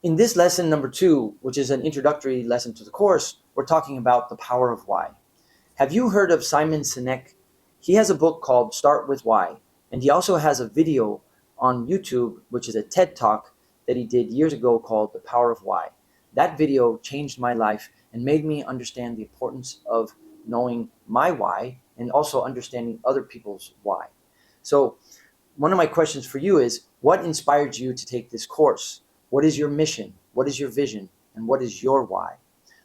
In this lesson number 2, which is an introductory lesson to the course, we're talking about the power of why. Have you heard of Simon Sinek? He has a book called Start With Why, and he also has a video on YouTube, which is a TED Talk that he did years ago called The Power of Why. That video changed my life and made me understand the importance of knowing my why and also understanding other people's why. So one of my questions for you is, what inspired you to take this course? What is your mission? What is your vision? And what is your why?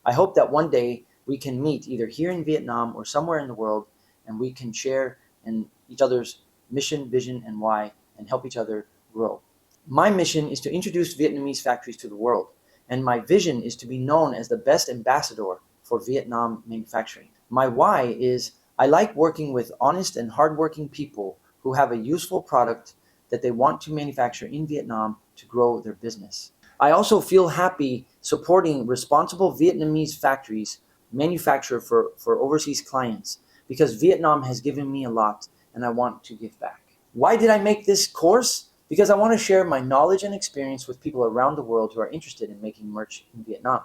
I hope that one day we can meet either here in Vietnam or somewhere in the world, and we can share in each other's mission, vision, and why, and help each other grow. My mission is to introduce Vietnamese factories to the world, and my vision is to be known as the best ambassador for Vietnam manufacturing. My why is I like working with honest and hardworking people who have a useful product that they want to manufacture in Vietnam to grow their business. I also feel happy supporting responsible Vietnamese factories manufacture for overseas clients because Vietnam has given me a lot and I want to give back. Why did I make this course? Because I want to share my knowledge and experience with people around the world who are interested in making merch in Vietnam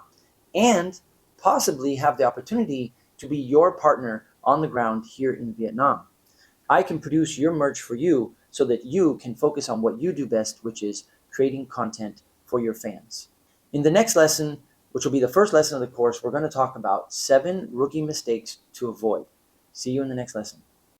and possibly have the opportunity to be your partner on the ground here in Vietnam. I can produce your merch for you so that you can focus on what you do best, which is creating content for your fans. In the next lesson, which will be the first lesson of the course, we're going to talk about 7 rookie mistakes to avoid. See you in the next lesson.